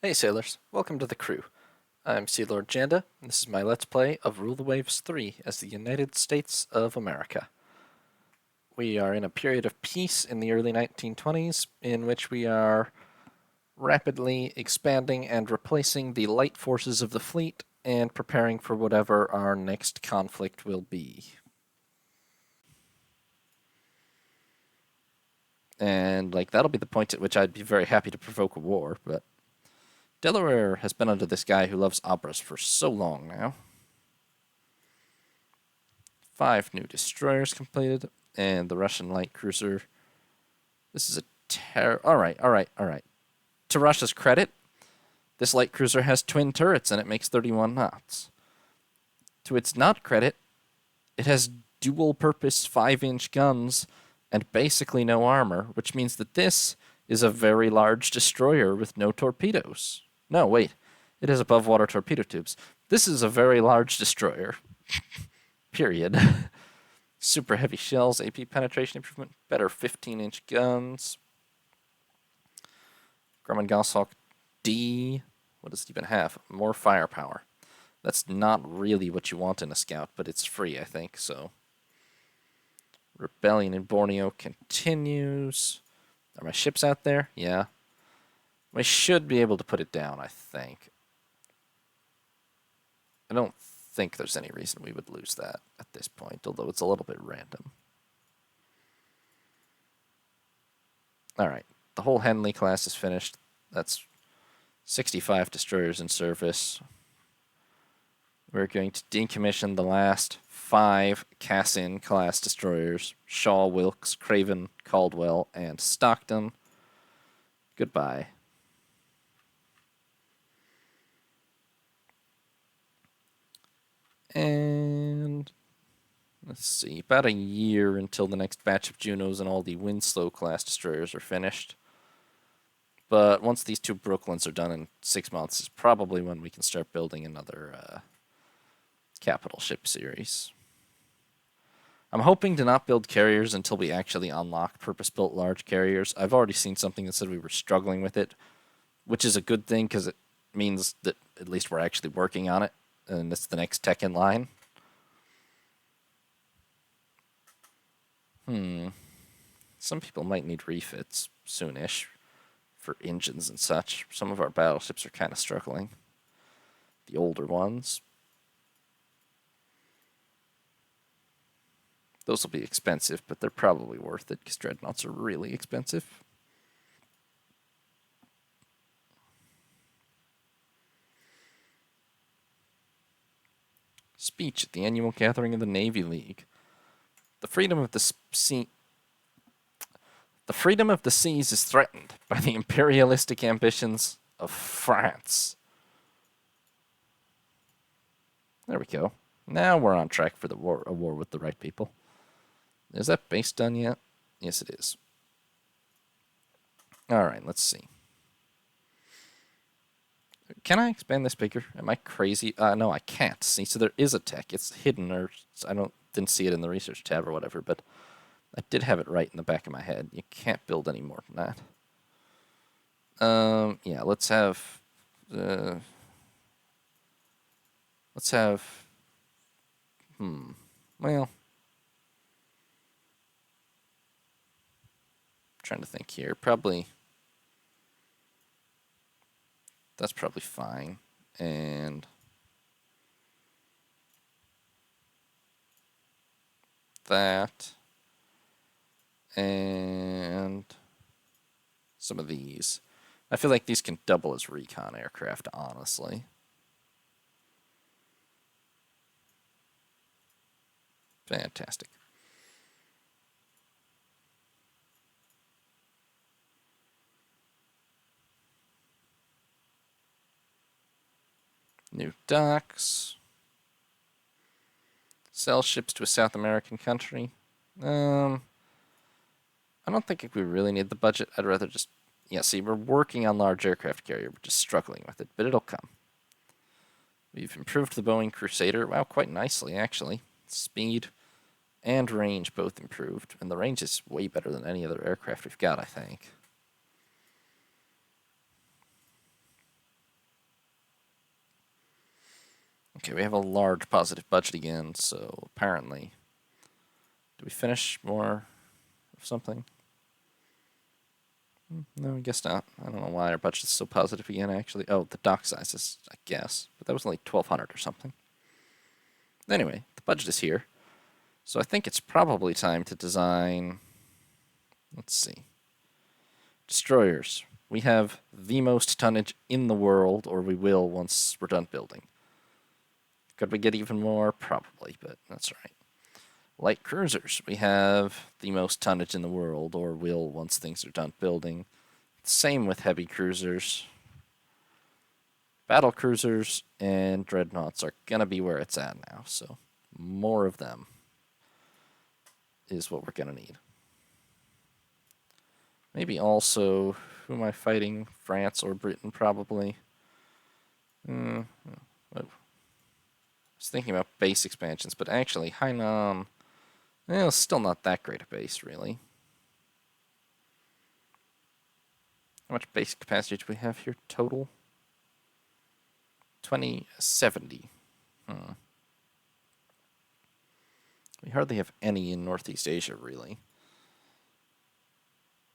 Hey sailors, welcome to the crew. I'm Sea Lord Janda, and this is my Let's Play of Rule the Waves 3 as the United States of America. We are in a period of peace in the early 1920s in which we are rapidly expanding and replacing the light forces of the fleet and preparing for whatever our next conflict will be. And, that'll be the point at which I'd be very happy to provoke a war, but Delaware has been under this guy who loves operas for so long now. 5 new destroyers completed, and the Russian light cruiser. This is a Alright. To Russia's credit, this light cruiser has twin turrets and it makes 31 knots. To its not credit, it has dual purpose 5-inch guns and basically no armor, which means that this is a very large destroyer with no torpedoes. No, wait. It has above water torpedo tubes. This is a very large destroyer. Period. Super heavy shells, AP penetration improvement, better 15-inch guns. Grumman Goshawk D. What does it even have? More firepower. That's not really what you want in a scout, but it's free, I think, so. Rebellion in Borneo continues. Are my ships out there? Yeah. We should be able to put it down, I think. I don't think there's any reason we would lose that at this point, although it's a little bit random. Alright, the whole Henley class is finished. That's 65 destroyers in service. We're going to decommission the last 5 Cassin class destroyers: Shaw, Wilkes, Craven, Caldwell, and Stockton. Goodbye. And let's see, about a year until the next batch of Junos and all the Winslow class destroyers are finished. But once these 2 Brooklyns are done in 6 months is probably when we can start building another capital ship series. I'm hoping to not build carriers until we actually unlock purpose-built large carriers. I've already seen something that said we were struggling with it, which is a good thing because it means that at least we're actually working on it, and it's the next tech in line. Some people might need refits soonish for engines and such. Some of our battleships are kind of struggling. The older ones. Those will be expensive, but they're probably worth it because dreadnoughts are really expensive. Speech at the annual gathering of the Navy League. The freedom of the sea. The freedom of the seas is threatened by the imperialistic ambitions of France. There we go. Now we're on track for a war with the right people. Is that base done yet? Yes, it is. Alright, let's see. Can I expand this bigger? Am I crazy? No, I can't. See, so there is a tech. It's hidden, or didn't see it in the research tab or whatever, but I did have it right in the back of my head. You can't build any more than that. Yeah, let's have well, trying to think here. That's probably fine. And that. And some of these. I feel like these can double as recon aircraft, honestly. Fantastic. New docks. Sell ships to a South American country. I don't think we really need the budget. I'd rather just... Yeah, see, we're working on large aircraft carrier. We're just struggling with it, but it'll come. We've improved the Boeing Crusader. Wow, quite nicely, actually. Speed and range both improved. And the range is way better than any other aircraft we've got, I think. Okay, we have a large positive budget again, so apparently... Did we finish more of something? No, I guess not. I don't know why our budget's so positive again, actually. Oh, the dock sizes, I guess. But that was only 1,200 or something. Anyway, the budget is here. So I think it's probably time to design... Let's see. Destroyers. We have the most tonnage in the world, or we will once we're done building. Could we get even more? Probably, but that's right. Light cruisers. We have the most tonnage in the world, or will once things are done building. Same with heavy cruisers. Battle cruisers and dreadnoughts are going to be where it's at now, so more of them is what we're going to need. Maybe also, who am I fighting? France or Britain, probably. I was thinking about base expansions, but actually, Hainan, still not that great a base, really. How much base capacity do we have here total? 2070. We hardly have any in Northeast Asia, really.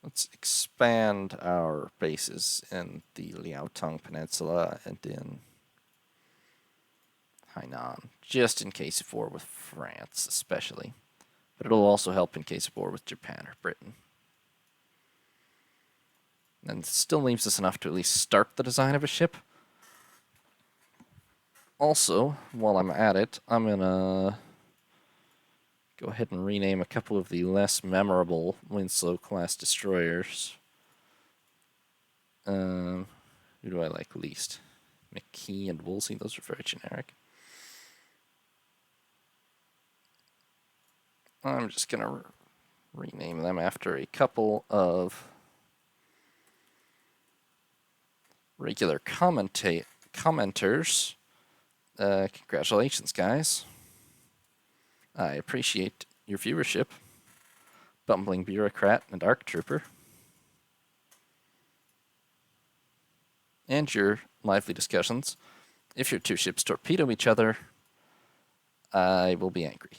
Let's expand our bases in the Liaotong Peninsula and in Hainan, just in case of war with France, especially. But it'll also help in case of war with Japan or Britain. And it still leaves us enough to at least start the design of a ship. Also, while I'm at it, I'm going to go ahead and rename a couple of the less memorable Winslow-class destroyers. Who do I like least? McKee and Woolsey, those are very generic. I'm just going to rename them after a couple of regular commenters. Congratulations, guys. I appreciate your viewership. Bumbling Bureaucrat and Arc Trooper. And your lively discussions. If your two ships torpedo each other, I will be angry.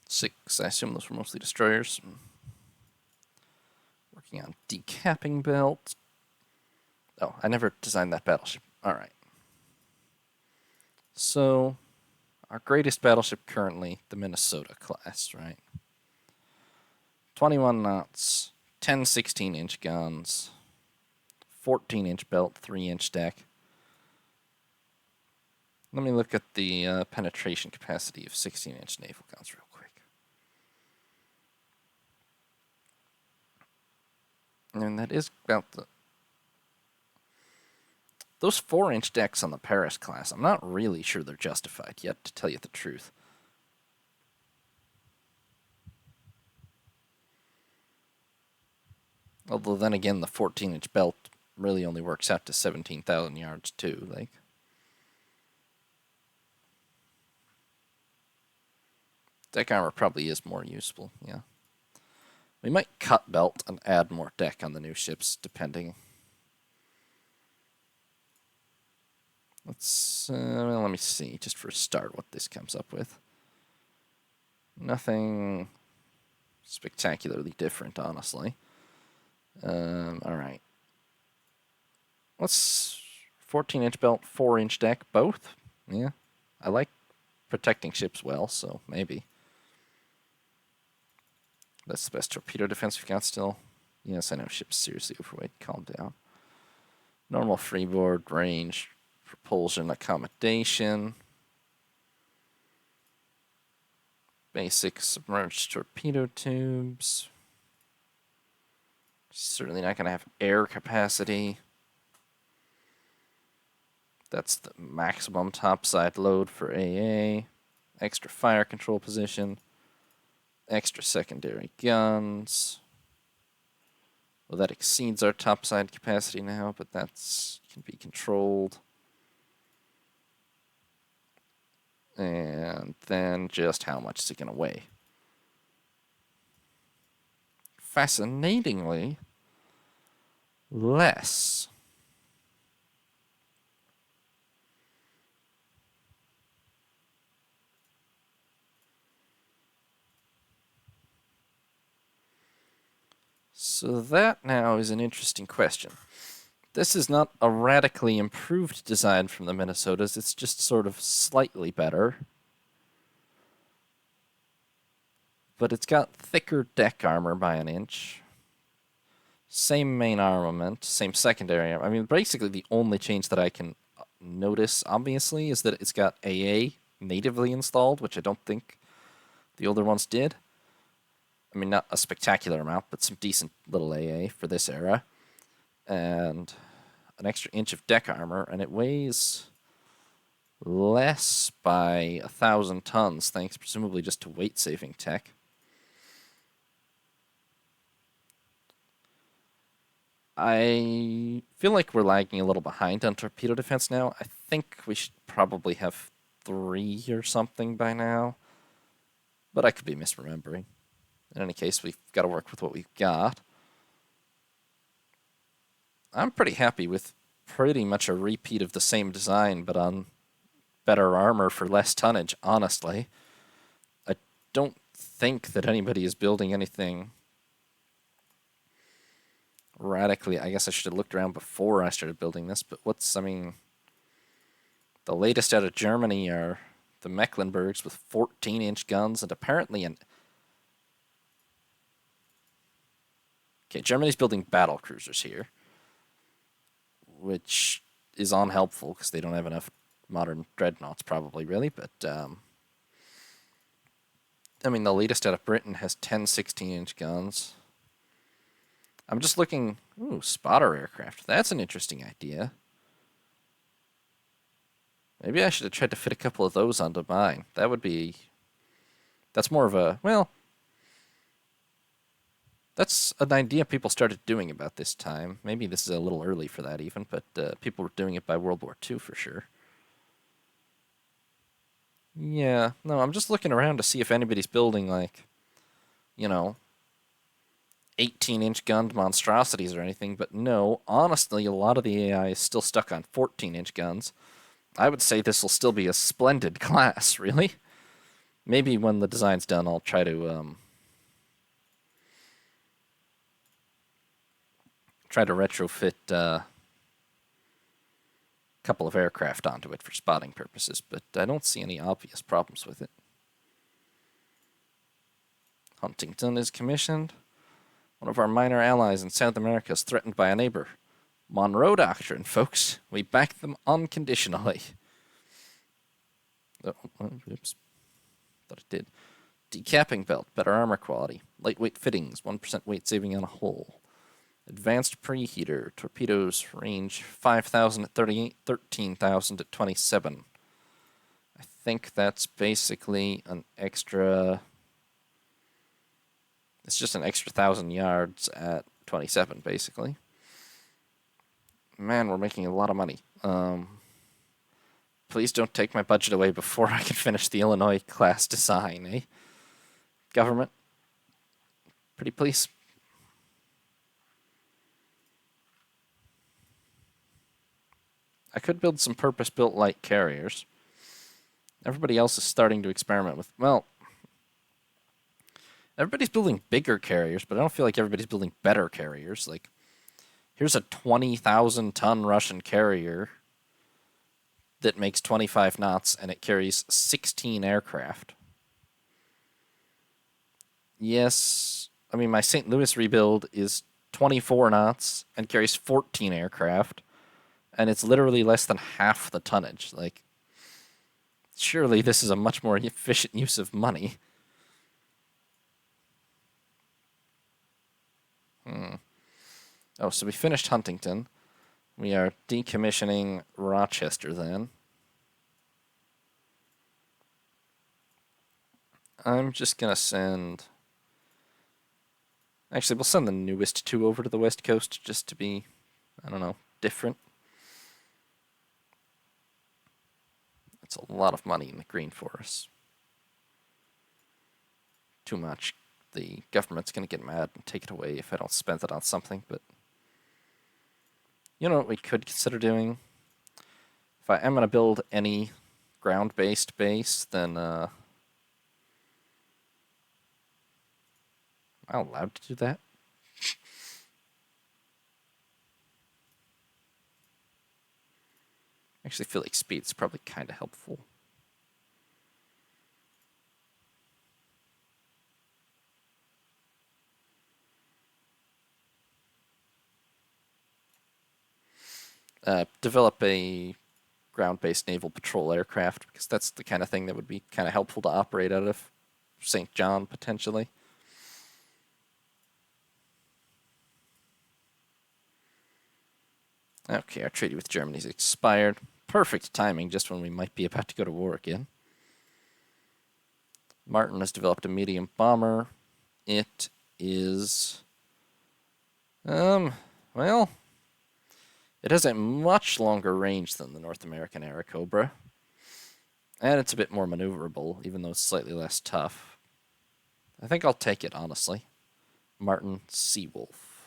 Six, I assume those were mostly destroyers. Working on decapping belt. Oh, I never designed that battleship. Alright. So, our greatest battleship currently, the Minnesota class, right? 21 knots, 10 16-inch guns, 14-inch belt, 3-inch deck. Let me look at the penetration capacity of 16-inch naval guns real quick. And that is about the... Those 4-inch decks on the Paris class, I'm not really sure they're justified yet, to tell you the truth. Although then again, the 14-inch belt really only works out to 17,000 yards too. Like, deck armor probably is more useful, yeah. We might cut belt and add more deck on the new ships, depending. Let me see, just for a start, what this comes up with. Nothing spectacularly different, honestly. Alright. Let's 14-inch belt, 4-inch deck, both. Yeah, I like protecting ships well, so maybe. That's the best torpedo defense we've got still. Yes, I know, ship's seriously overweight. Calm down. Normal freeboard, range, propulsion, accommodation. Basic submerged torpedo tubes. Certainly not going to have air capacity. That's the maximum topside load for AA. Extra fire control position. Extra secondary guns. Well, that exceeds our topside capacity now, but that's can be controlled. And then just how much is it going to weigh? fascinatingly less. So that now is an interesting question. This is not a radically improved design from the Minnesotas, it's just sort of slightly better. But it's got thicker deck armor by an inch. Same main armament, same secondary armor. I mean, basically the only change that I can notice, obviously, is that it's got AA natively installed, which I don't think the older ones did. I mean, not a spectacular amount, but some decent little AA for this era. And an extra inch of deck armor, and it weighs less by 1,000 tons, thanks presumably just to weight-saving tech. I feel like we're lagging a little behind on torpedo defense now. I think we should probably have 3 or something by now, but I could be misremembering. In any case, we've got to work with what we've got. I'm pretty happy with pretty much a repeat of the same design, but on better armor for less tonnage, honestly. I don't think that anybody is building anything radically. I guess I should have looked around before I started building this, but I mean, the latest out of Germany are the Mecklenburgs with 14-inch guns and apparently an... Okay, Germany's building battle cruisers here, which is unhelpful because they don't have enough modern dreadnoughts probably, really, but I mean, the latest out of Britain has 10 16-inch guns. I'm just looking... Ooh, spotter aircraft. That's an interesting idea. Maybe I should have tried to fit a couple of those onto mine. That would be... That's more of a... Well, that's an idea people started doing about this time. Maybe this is a little early for that even, but people were doing it by World War II for sure. Yeah, no, I'm just looking around to see if anybody's building, like, you know, 18-inch gunned monstrosities or anything, but no, honestly, a lot of the AI is still stuck on 14-inch guns. I would say this will still be a splendid class, really. Maybe when the design's done, I'll try to retrofit a couple of aircraft onto it for spotting purposes, but I don't see any obvious problems with it. Huntington is commissioned. One of our minor allies in South America is threatened by a neighbor. Monroe Doctrine, folks. We back them unconditionally. Oh, oops. Thought it did. Decapping belt, better armor quality. Lightweight fittings, 1% weight saving on a hull. Advanced preheater, torpedoes range 5,000 at 38, 13,000 at 27. I think that's basically an extra... It's just an extra 1,000 yards at 27, basically. Man, we're making a lot of money. Please don't take my budget away before I can finish the Illinois class design, eh? Government? Pretty please. I could build some purpose-built light carriers. Everybody else is starting to experiment with... Well... Everybody's building bigger carriers, but I don't feel like everybody's building better carriers. Like, here's a 20,000-ton Russian carrier that makes 25 knots, and it carries 16 aircraft. Yes, I mean, my St. Louis rebuild is 24 knots and carries 14 aircraft, and it's literally less than half the tonnage. Like, surely this is a much more efficient use of money. Oh, so we finished Huntington. We are decommissioning Rochester then. I'm just going to send... Actually, we'll send the newest 2 over to the West Coast just to be, I don't know, different. That's a lot of money in the green for us. Too much. the government's going to get mad and take it away if I don't spend it on something, but you know what we could consider doing? If I am going to build any ground-based base, then am I allowed to do that? I actually feel like speed's probably kind of helpful. Develop a ground-based naval patrol aircraft, because that's the kind of thing that would be kind of helpful to operate out of St. John, potentially. Okay, our treaty with Germany's expired. Perfect timing, just when we might be about to go to war again. Martin has developed a medium bomber. It is... well... It has a much longer range than the North American Airacobra. And it's a bit more maneuverable, even though it's slightly less tough. I think I'll take it, honestly. Martin Seawolf.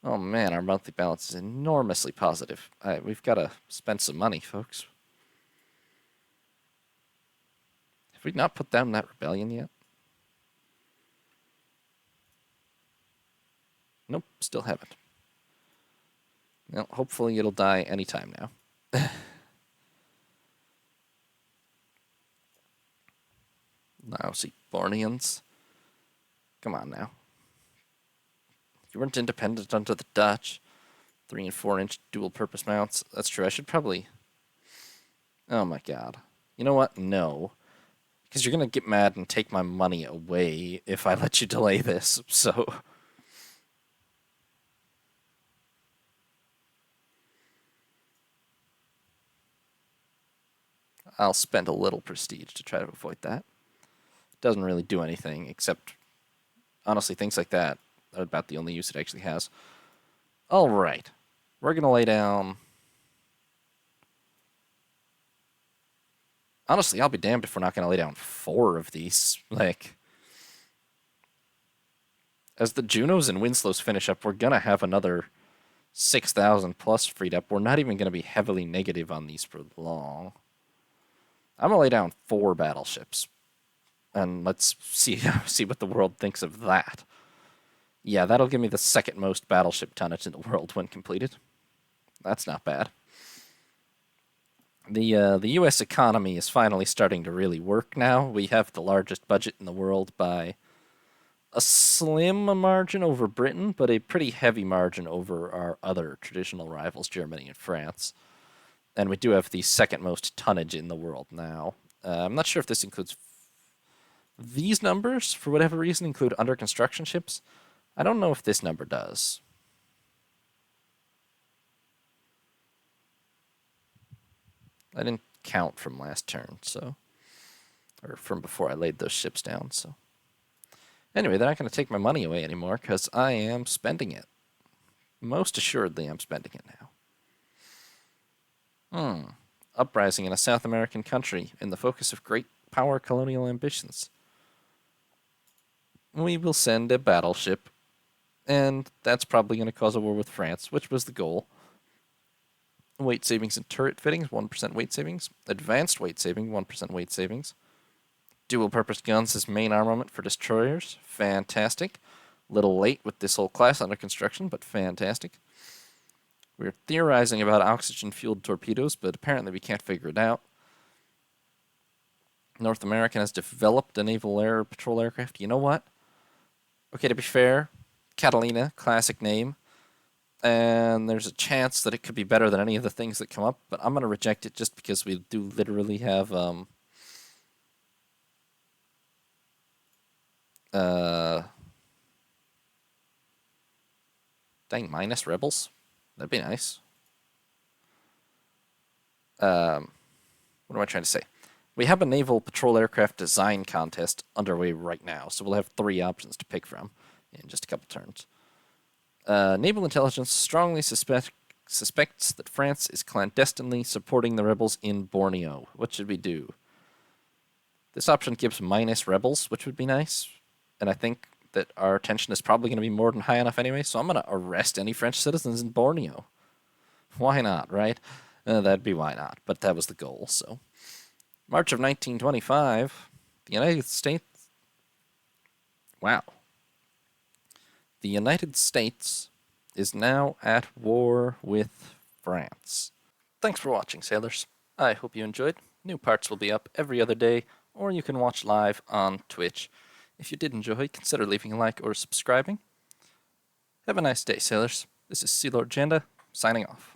Oh man, our monthly balance is enormously positive. We've got to spend some money, folks. Have we not put down that rebellion yet? Nope, still haven't. Well, hopefully it'll die anytime now. Lousy Borneans. Come on now. You weren't independent under the Dutch. 3 and 4 inch dual purpose mounts. That's true. I should probably... Oh my god. You know what? No. Because you're going to get mad and take my money away if I let you delay this, so... I'll spend a little prestige to try to avoid that. It doesn't really do anything, except... Honestly, things like that are about the only use it actually has. Alright. We're going to lay down... Honestly, I'll be damned if we're not going to lay down 4 of these. Like... As the Junos and Winslows finish up, we're going to have another 6,000 plus freed up. We're not even going to be heavily negative on these for long. I'm going to lay down 4 battleships. And let's see what the world thinks of that. Yeah, that'll give me the second most battleship tonnage in the world when completed. That's not bad. The U.S. economy is finally starting to really work now. We have the largest budget in the world by a slim margin over Britain, but a pretty heavy margin over our other traditional rivals, Germany and France. And we do have the second most tonnage in the world now. I'm not sure if this includes... These numbers, for whatever reason, include under construction ships. I don't know if this number does. I didn't count from last turn, so... Or from before I laid those ships down, so... Anyway, they're not going to take my money away anymore, because I am spending it. Most assuredly, I'm spending it now. Uprising in a South American country in the focus of great power colonial ambitions. We will send a battleship, and that's probably going to cause a war with France, which was the goal. Weight savings and turret fittings, 1% weight savings. Advanced weight saving, 1% weight savings. Dual-purpose guns as main armament for destroyers. Fantastic. Little late with this whole class under construction, but fantastic. We're theorizing about oxygen-fueled torpedoes, but apparently we can't figure it out. North American has developed a naval air patrol aircraft. You know what? Okay, to be fair, Catalina, classic name. And there's a chance that it could be better than any of the things that come up, but I'm going to reject it just because we do literally have... Dang, minus rebels? That'd be nice. What am I trying to say? We have a naval patrol aircraft design contest underway right now, so we'll have 3 options to pick from in just a couple turns. Naval intelligence strongly suspects that France is clandestinely supporting the rebels in Borneo. What should we do? This option gives minus rebels, which would be nice. and I think that our attention is probably going to be more than high enough anyway, so I'm going to arrest any French citizens in Borneo. Why not, right? That'd be why not, but that was the goal, so. March of 1925, the United States... Wow. The United States is now at war with France. Thanks for watching, sailors. I hope you enjoyed. New parts will be up every other day, or you can watch live on Twitch. If you did enjoy, consider leaving a like or subscribing. Have a nice day, sailors. This is Sea Lord Janda, signing off.